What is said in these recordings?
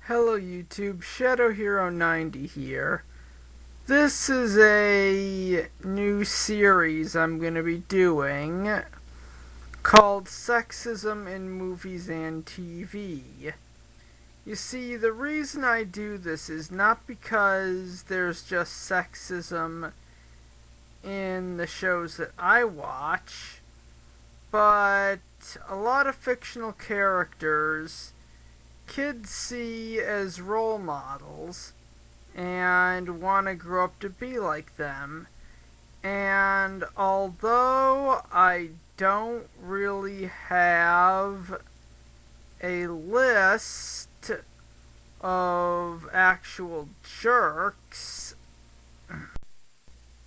Hello YouTube, Shadow Hero 90 here. This is a new series I'm going to be doing called Sexism in Movies and TV. You see, the reason I do this is not because there's just sexism in the shows that I watch, but a lot of fictional characters kids see as role models and want to grow up to be like them. And although I don't really have a list of actual jerks,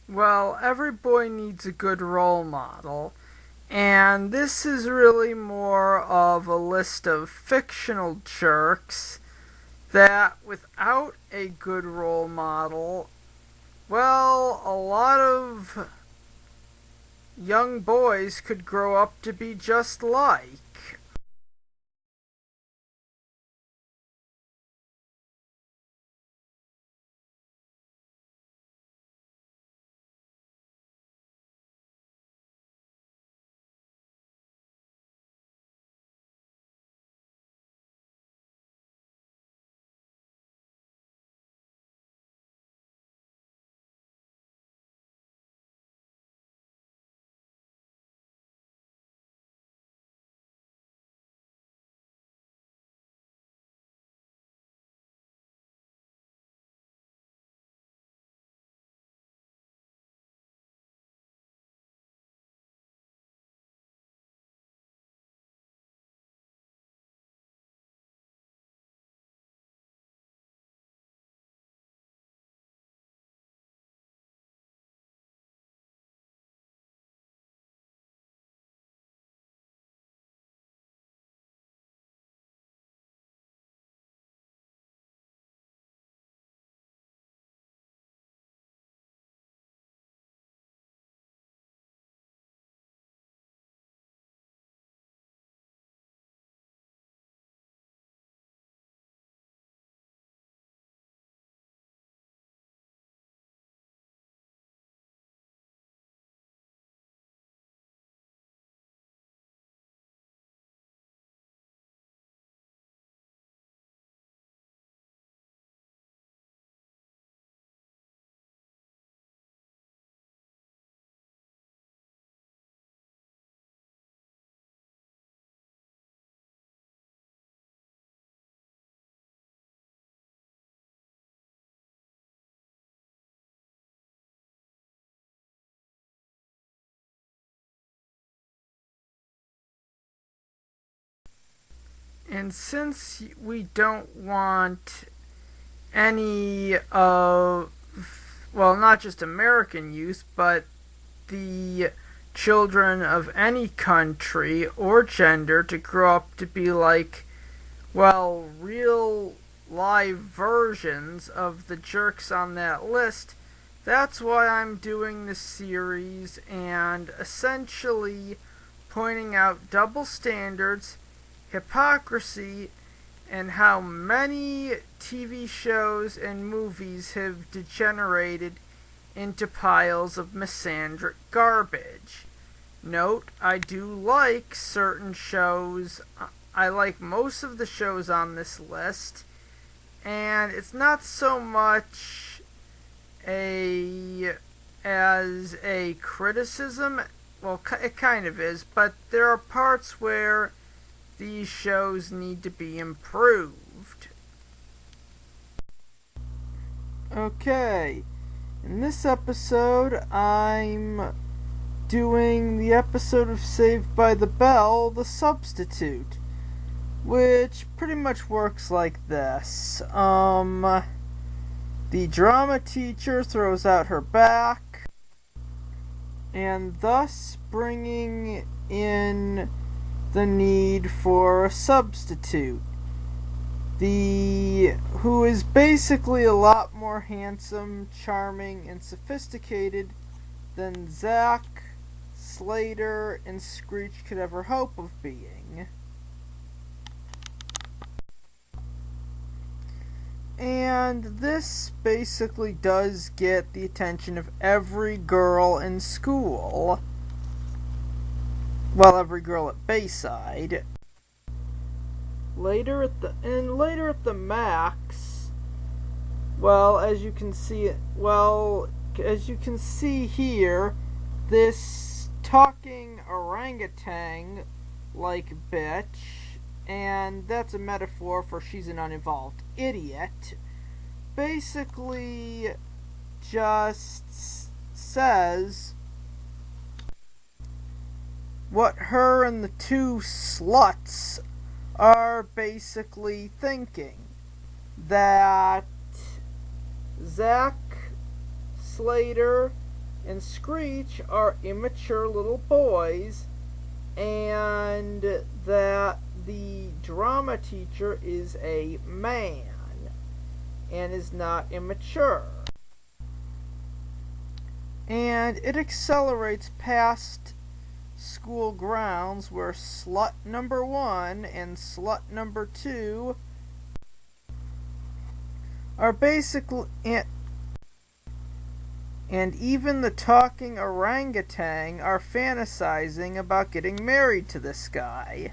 well, every boy needs a good role model. And this is really more of a list of fictional jerks that, without a good role model, well, a lot of young boys could grow up to be just like. And since we don't want any of, well, not just American youth, but the children of any country or gender to grow up to be like, well, real live versions of the jerks on that list, that's why I'm doing this series and essentially pointing out double standards, hypocrisy, and how many TV shows and movies have degenerated into piles of misandric garbage. Note, I do like certain shows. I like most of the shows on this list, and it's not so much as a criticism. Well, it kind of is, but there are parts where these shows need to be improved. Okay, in this episode, I'm doing the episode of Saved by the Bell, The Substitute, which pretty much works like this. The drama teacher throws out her back, and thus bringing in the need for a substitute, who is basically a lot more handsome, charming, and sophisticated than Zack, Slater, and Screech could ever hope of being. And this basically does get the attention of every girl in school. Well, every girl at Bayside. Later at the Max, as you can see here, this talking orangutan like bitch, and that's a metaphor for she's an uninvolved idiot, basically just says what her and the two sluts are basically thinking. That Zack, Slater, and Screech are immature little boys, and that the drama teacher is a man and is not immature. And it accelerates past school grounds where slut number 1 and slut number 2 are basically, and even the talking orangutan are fantasizing about getting married to this guy.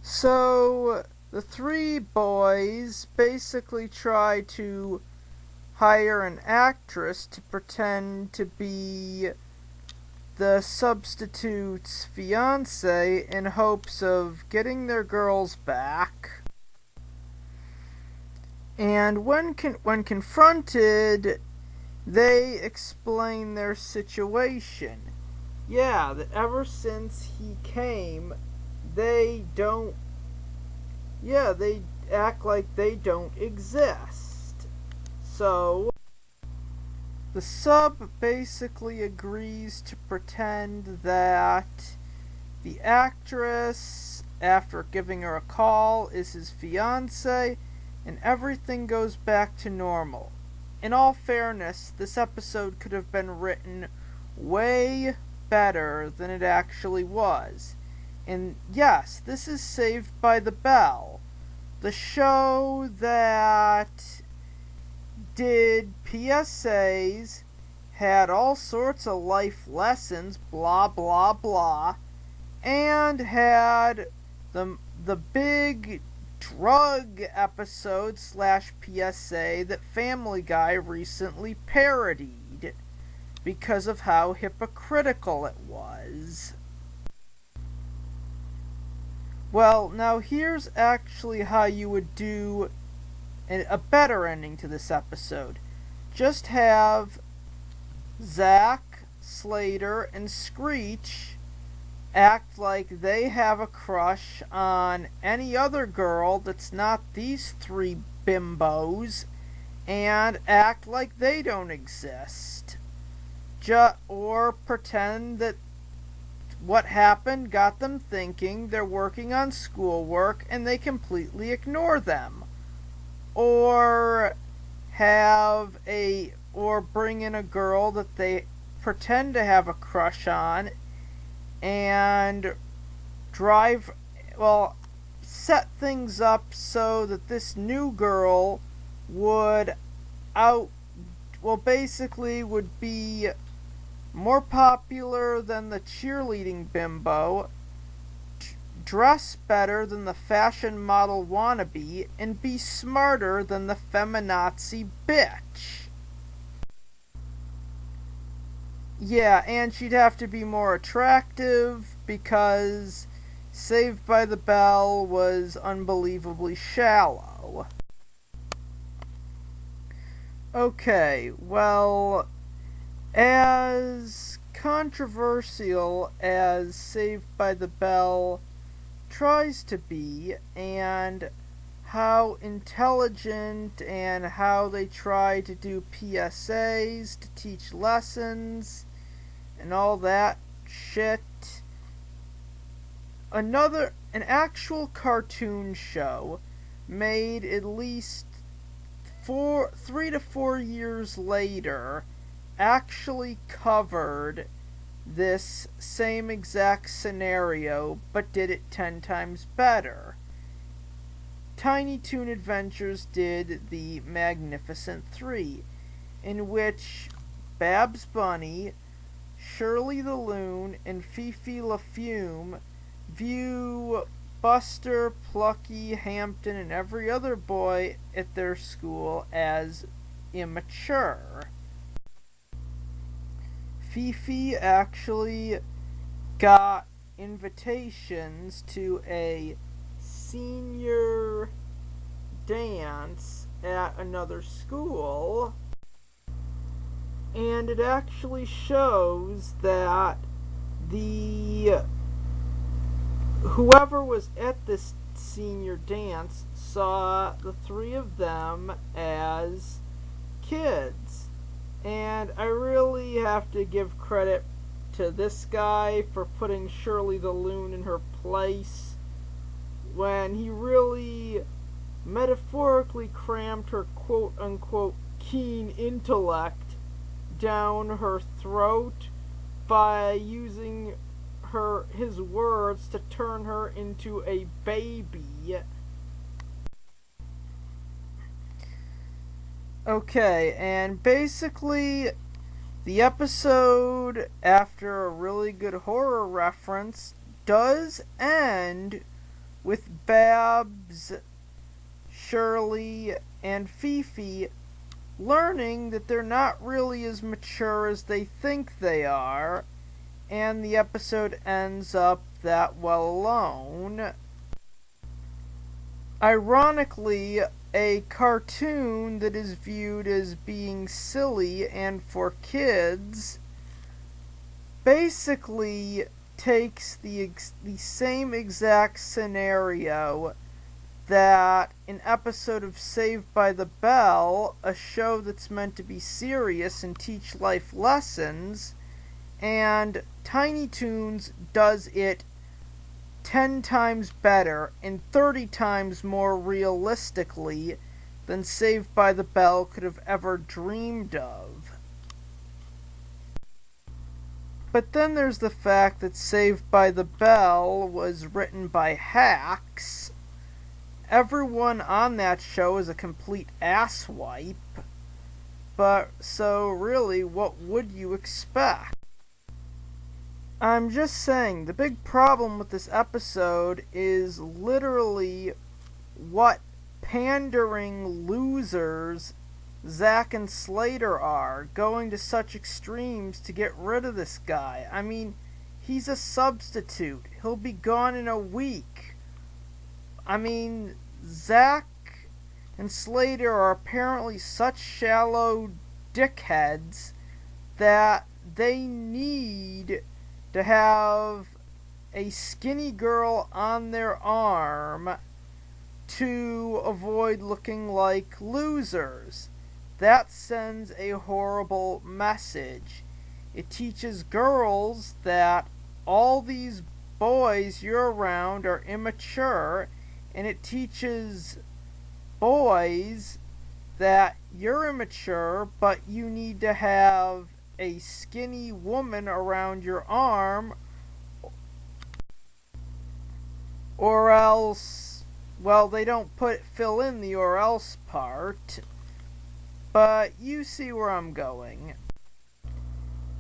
So the 3 boys basically try to hire an actress to pretend to be the substitute's fiance in hopes of getting their girls back. And when confronted, they explain their situation. Yeah, that ever since he came, they act like they don't exist. So the sub basically agrees to pretend that the actress, after giving her a call, is his fiance, and everything goes back to normal. In all fairness, this episode could have been written way better than it actually was. And yes, this is Saved by the Bell, the show that did PSAs, had all sorts of life lessons, blah blah blah, and had the big drug episode / PSA that Family Guy recently parodied because of how hypocritical it was. Well, now here's actually how you would do a better ending to this episode. Just have Zack, Slater, and Screech act like they have a crush on any other girl that's not these 3 bimbos, and act like they don't exist. Or pretend that what happened got them thinking they're working on schoolwork and they completely ignore them. Or bring in a girl that they pretend to have a crush on and set things up so that this new girl would be more popular than the cheerleading bimbo, dress better than the fashion model wannabe, and be smarter than the feminazi bitch. Yeah, and she'd have to be more attractive because Saved by the Bell was unbelievably shallow. Okay, well, as controversial as Saved by the Bell tries to be, and how intelligent and how they try to do PSAs to teach lessons and all that shit, an actual cartoon show made at least 3 to 4 years later actually covered this same exact scenario, but did it 10 times better. Tiny Toon Adventures did the Magnificent Three, in which Babs Bunny, Shirley the Loon, and Fifi LaFume view Buster, Plucky, Hampton, and every other boy at their school as immature. Fifi actually got invitations to a senior dance at another school, and it actually shows that the whoever was at this senior dance saw the three of them as kids. And I really have to give credit to this guy for putting Shirley the Loon in her place when he really metaphorically crammed her quote-unquote keen intellect down her throat by using his words to turn her into a baby. Okay, and basically the episode, after a really good horror reference, does end with Babs, Shirley, and Fifi learning that they're not really as mature as they think they are, and the episode ends up that well alone. Ironically, a cartoon that is viewed as being silly and for kids basically takes the same exact scenario that an episode of Saved by the Bell, a show that's meant to be serious and teach life lessons, and Tiny Toons does it 10 times better and 30 times more realistically than Saved by the Bell could have ever dreamed of. But then there's the fact that Saved by the Bell was written by hacks. Everyone on that show is a complete asswipe. But so really, what would you expect? I'm just saying, the big problem with this episode is literally what pandering losers Zack and Slater are, going to such extremes to get rid of this guy. I mean, he's a substitute. He'll be gone in a week. I mean, Zack and Slater are apparently such shallow dickheads that they need to have a skinny girl on their arm to avoid looking like losers. That sends a horrible message. It teaches girls that all these boys you're around are immature, and it teaches boys that you're immature, but you need to have a skinny woman around your arm, or else, well, they don't fill in the or else part, but you see where I'm going.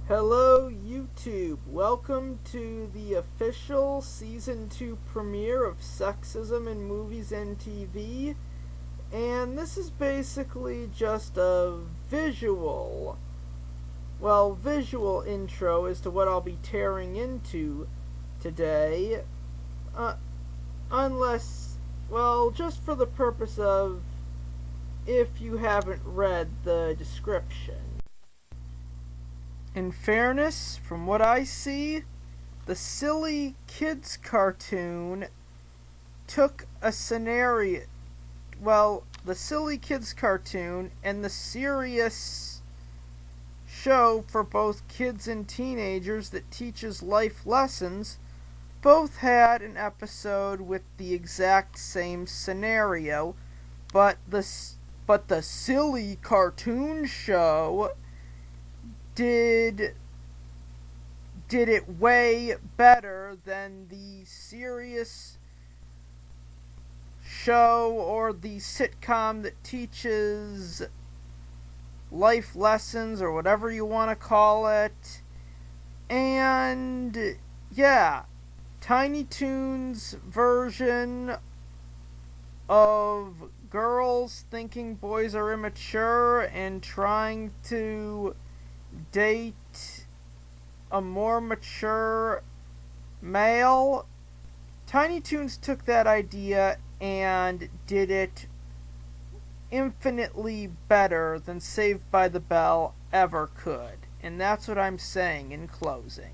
Hello YouTube, welcome to the official Season 2 premiere of Sexism in Movies and TV, and this is basically just a visual intro as to what I'll be tearing into today, just for the purpose of if you haven't read the description. In fairness, from what I see, the silly kids cartoon took a scenario, the silly kids cartoon and the serious show for both kids and teenagers that teaches life lessons both had an episode with the exact same scenario, but the silly cartoon show did it way better than the serious show or the sitcom that teaches life lessons or whatever you want to call it. And yeah, Tiny Toon's version of girls thinking boys are immature and trying to date a more mature male. Tiny Toons took that idea and did it infinitely better than Saved by the Bell ever could. And that's what I'm saying in closing.